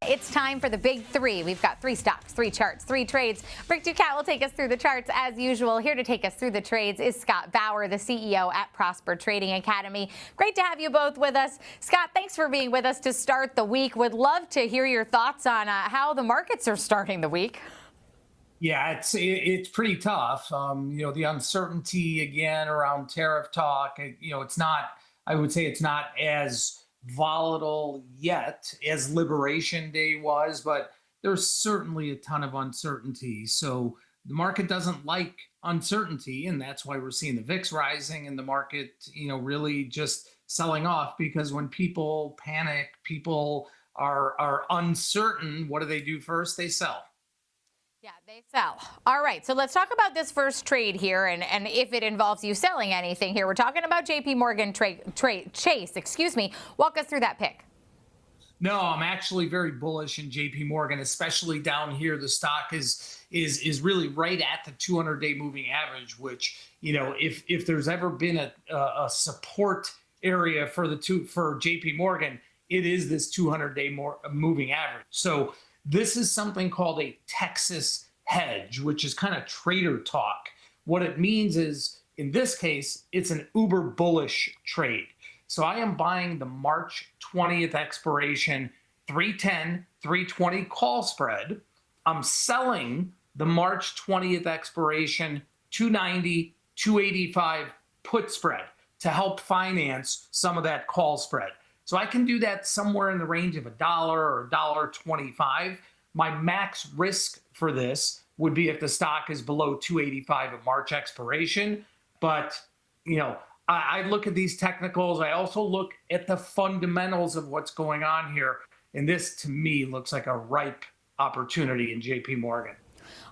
It's time for the big three. We've got 3 stocks, 3 charts, 3 trades. Rick Ducat will take us through the charts as usual. Here to take us through the trades is Scott Bauer, the CEO at Prosper Trading Academy. Great to have you both with us. Scott, thanks for being with us to start the week. Would love to hear your thoughts on how the markets are starting the week. Yeah, it's pretty tough. The uncertainty again around tariff talk. It's not. I would say it's not as volatile yet as Liberation Day was, but there's certainly a ton of uncertainty. So the market doesn't like uncertainty, and that's why we're seeing the VIX rising and the market, really just selling off, because when people panic, people are uncertain. What do? First, they sell. Yeah, they sell. All right, so let's talk about this first trade here, and if it involves you selling anything here. We're talking about JPMorgan Chase. Excuse me. Walk us through that pick. No, I'm actually very bullish in JPMorgan, especially down here. The stock is really right at the 200-day moving average, which, if there's ever been a support area for JPMorgan, it is this 200-day moving average. So this is something called a Texas hedge, which is kind of trader talk. What it means is, in this case, it's an uber bullish trade. So I am buying the March 20th expiration 310-320 call spread. I'm selling the March 20th expiration 290-285 put spread to help finance some of that call spread. So I can do that somewhere in the range of $1 or $1.25. My max risk for this would be if the stock is below 285 at March expiration. But, I look at these technicals. I also look at the fundamentals of what's going on here. And this, to me, looks like a ripe opportunity in JPMorgan.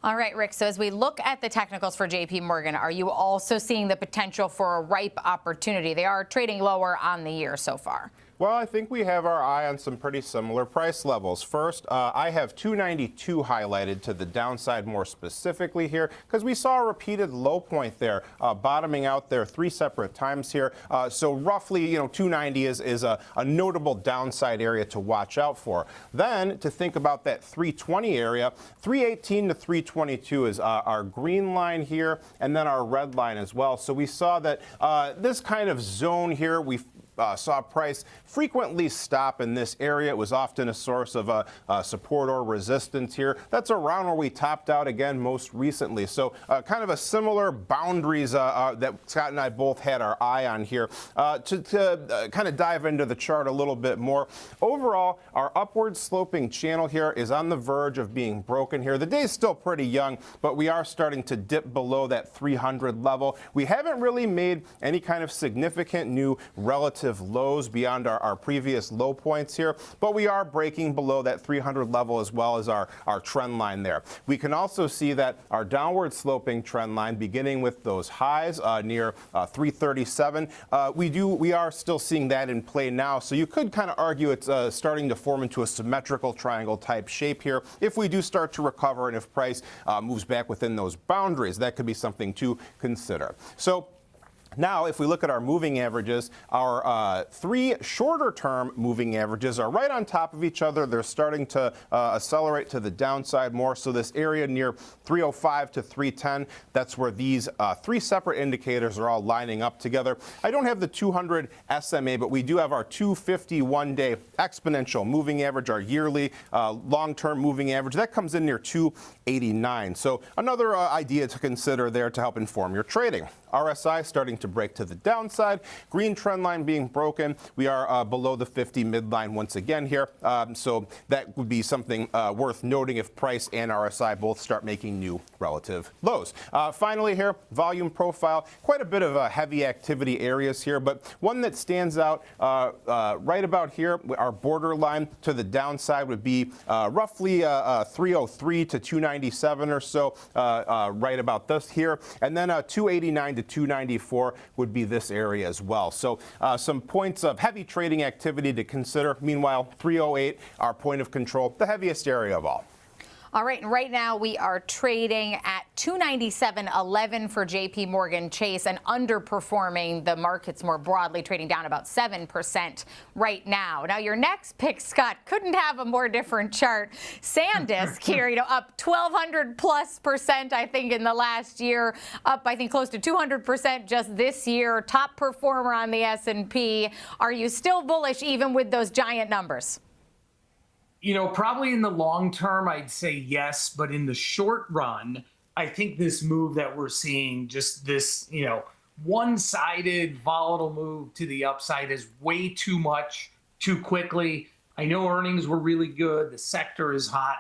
All right, Rick, so as we look at the technicals for JPMorgan, are you also seeing the potential for a ripe opportunity? They are trading lower on the year so far. Well, I think we have our eye on some pretty similar price levels. First, I have 292 highlighted to the downside more specifically here, because we saw a repeated low point there, bottoming out there 3 separate times here. So roughly, 290 is a notable downside area to watch out for. Then to think about that 320 area, 318 to 322 is our green line here, and then our red line as well. So we saw that this kind of zone here, we saw price frequently stop in this area. It was often a source of support or resistance here. That's around where we topped out again most recently. So kind of a similar boundaries that Scott and I both had our eye on here. To kind of dive into the chart a little bit more, overall, our upward sloping channel here is on the verge of being broken here. The day is still pretty young, but we are starting to dip below that 300 level. We haven't really made any kind of significant new relative lows beyond our previous low points here, but we are breaking below that 300 level as well as our trend line there. We can also see that our downward sloping trend line, beginning with those highs near 337, we are still seeing that in play now. So you could kind of argue it's starting to form into a symmetrical triangle type shape here. If we do start to recover and if price moves back within those boundaries, that could be something to consider. So now, if we look at our moving averages, our 3 shorter-term moving averages are right on top of each other. They're starting to accelerate to the downside more. So this area near 305 to 310, that's where these 3 separate indicators are all lining up together. I don't have the 200 SMA, but we do have our 251-day exponential moving average, our yearly long-term moving average. That comes in near 289. So another idea to consider there to help inform your trading. RSI starting to break to the downside, green trend line being broken. We are below the 50 midline once again here. So that would be something worth noting if price and RSI both start making new relative lows. Finally here, volume profile, quite a bit of heavy activity areas here, but one that stands out right about here, our borderline to the downside would be roughly 303 to 297 or so, right about this here, and then 289 to 294 would be this area as well. So some points of heavy trading activity to consider. Meanwhile, 308, our point of control, the heaviest area of all. All right, and right now we are trading at 297.11 for JPMorgan Chase and underperforming the markets more broadly, trading down about 7% right now. Now, your next pick, Scott, couldn't have a more different chart. SanDisk here, up 1,200+%, I think, in the last year, up, I think, close to 200% just this year. Top performer on the S&P. Are you still bullish even with those giant numbers? Probably in the long term, I'd say yes. But in the short run, I think this move that we're seeing, just this, one-sided volatile move to the upside is way too much too quickly. I know earnings were really good. The sector is hot.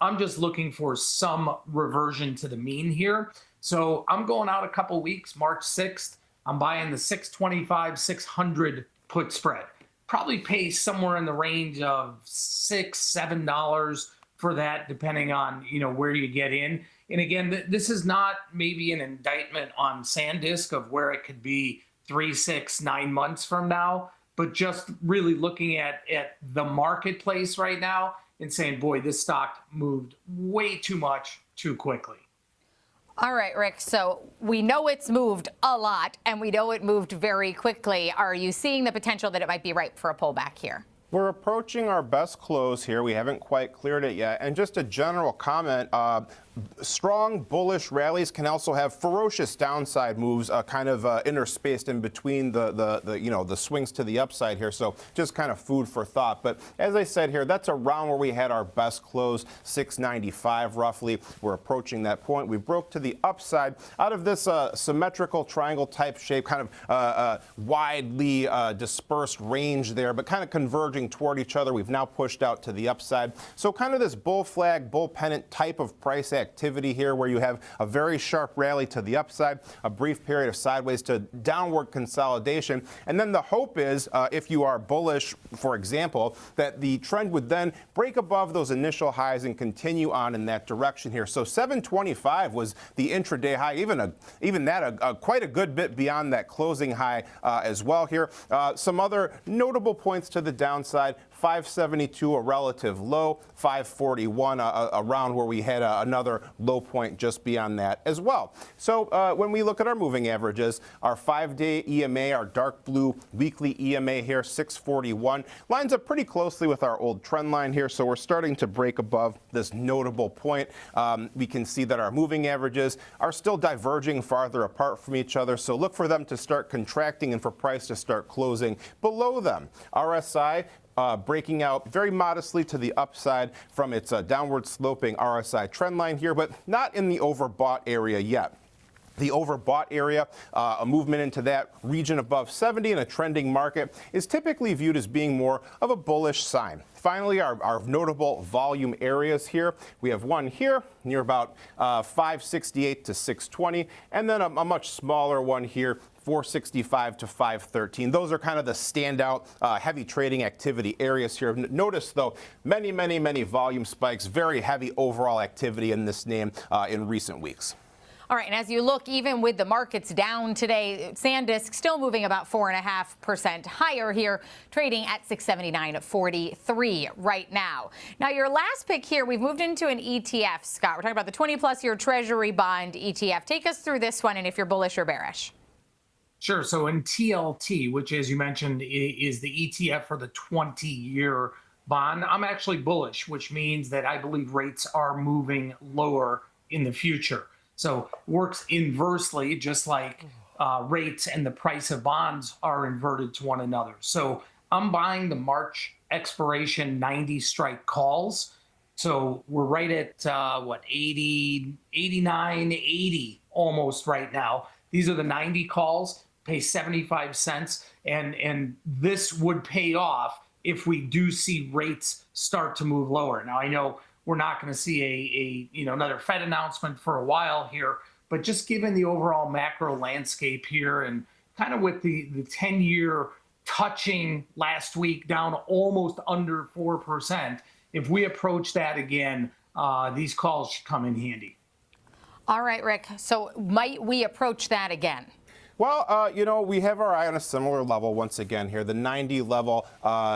I'm just looking for some reversion to the mean here. So I'm going out a couple weeks, March 6th. I'm buying the 625, 600 put spread. Probably pay somewhere in the range of $6, $7 for that, depending on where you get in. And again, this is not maybe an indictment on SanDisk of where it could be 3, 6, 9 months from now, but just really looking at the marketplace right now and saying, boy, this stock moved way too much too quickly. All right, Rick, so we know it's moved a lot, and we know it moved very quickly. Are you seeing the potential that it might be ripe for a pullback here? We're approaching our best close here. We haven't quite cleared it yet. And just a general comment, strong bullish rallies can also have ferocious downside moves kind of interspaced in between the swings to the upside here. So just kind of food for thought. But as I said here, that's around where we had our best close, 695 roughly. We're approaching that point. We broke to the upside out of this symmetrical triangle type shape, kind of widely dispersed range there, but kind of converging toward each other. We've now pushed out to the upside. So kind of this bull flag, bull pennant type of price activity here where you have a very sharp rally to the upside, a brief period of sideways to downward consolidation. And then the hope is, if you are bullish, for example, that the trend would then break above those initial highs and continue on in that direction here. So 725 was the intraday high, even that quite a good bit beyond that closing high as well here. Some other notable points to the downside. 572, a relative low, 541, around where we had another low point just beyond that as well. So when we look at our moving averages, our 5-day EMA, our dark blue weekly EMA here, 641, lines up pretty closely with our old trend line here. So we're starting to break above this notable point. We can see that our moving averages are still diverging farther apart from each other. So look for them to start contracting and for price to start closing below them. RSI breaking out very modestly to the upside from its downward sloping RSI trend line here, but not in the overbought area yet. The overbought area, a movement into that region above 70 in a trending market, is typically viewed as being more of a bullish sign. Finally, our notable volume areas here. We have one here near about 568 to 620, and then a much smaller one here, 465 to 513. Those are kind of the standout heavy trading activity areas here. Notice, though, many volume spikes, very heavy overall activity in this name in recent weeks. All right, and as you look, even with the markets down today, SanDisk still moving about 4.5% higher here, trading at 679.43 right now. Now, your last pick here, we've moved into an ETF, Scott. We're talking about the 20-plus year Treasury Bond ETF. Take us through this one, and if you're bullish or bearish. Sure. So in TLT, which, as you mentioned, is the ETF for the 20-year bond, I'm actually bullish, which means that I believe rates are moving lower in the future. So works inversely, just like rates and the price of bonds are inverted to one another. So I'm buying the March expiration 90 strike calls. So we're right at 80, 89, 80 almost right now. These are the 90 calls, pay 75 cents. And this would pay off if we do see rates start to move lower. Now, I know we're not going to see another Fed announcement for a while here, but just given the overall macro landscape here and kind of with the 10-year touching last week down almost under 4%, if we approach that again, these calls should come in handy. All right, Rick. So might we approach that again? Well, you know, we have our eye on a similar level once again here. The 90 level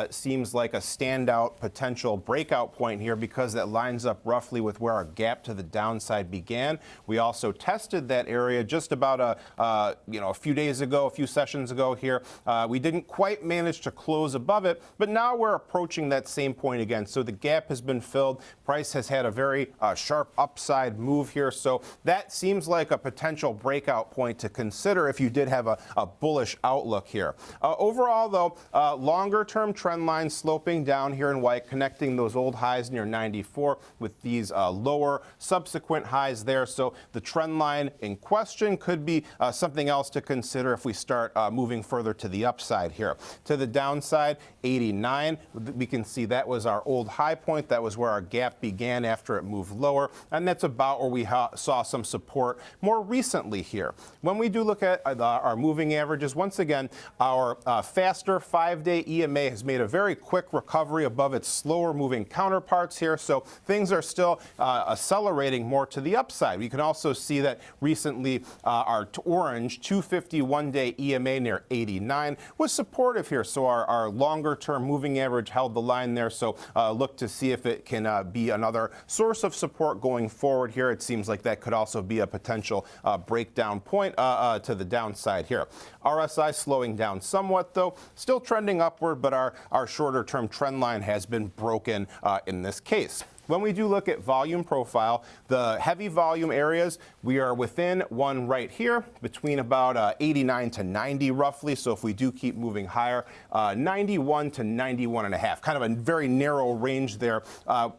seems like a standout potential breakout point here because that lines up roughly with where our gap to the downside began. We also tested that area just about a few days ago, a few sessions ago here. We didn't quite manage to close above it, but now we're approaching that same point again. So the gap has been filled. Price has had a very sharp upside move here. So that seems like a potential breakout point to consider if you did have a bullish outlook here. Overall, though, longer-term trend lines sloping down here in white, connecting those old highs near 94 with these lower subsequent highs there. So the trend line in question could be something else to consider if we start moving further to the upside here. To the downside, 89, we can see that was our old high point. That was where our gap began after it moved lower, and that's about where we saw some support more recently here. When we do look at our moving averages, once again, our faster 5-day EMA has made a very quick recovery above its slower moving counterparts here, so things are still accelerating more to the upside. We can also see that recently our orange 251-day EMA near 89 was supportive here, so our longer-term moving average held the line there, so look to see if it can be another source of support going forward here. It seems like that could also be a potential breakdown point to the downside here. RSI slowing down somewhat, though, still trending upward, but our shorter-term trend line has been broken in this case. When we do look at volume profile, the heavy volume areas, we are within one right here between about 89 to 90 roughly. So if we do keep moving higher, 91 to 91.5, kind of a very narrow range there.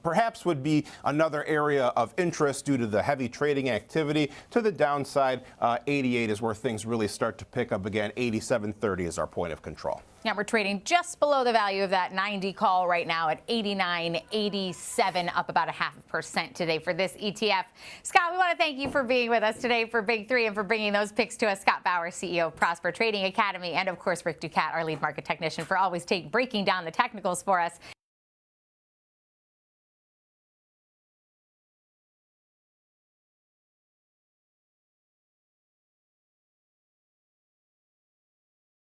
Perhaps would be another area of interest due to the heavy trading activity. To the downside, 88 is where things really start to pick up again. 87.30 is our point of control. Yeah, we're trading just below the value of that 90 call right now at 89.87, up about 0.5% today for this ETF. Scott, we want to thank you for being with us today for Big Three and for bringing those picks to us. Scott Bauer, CEO of Prosper Trading Academy, and of course, Rick Ducat, our lead market technician, for always breaking down the technicals for us.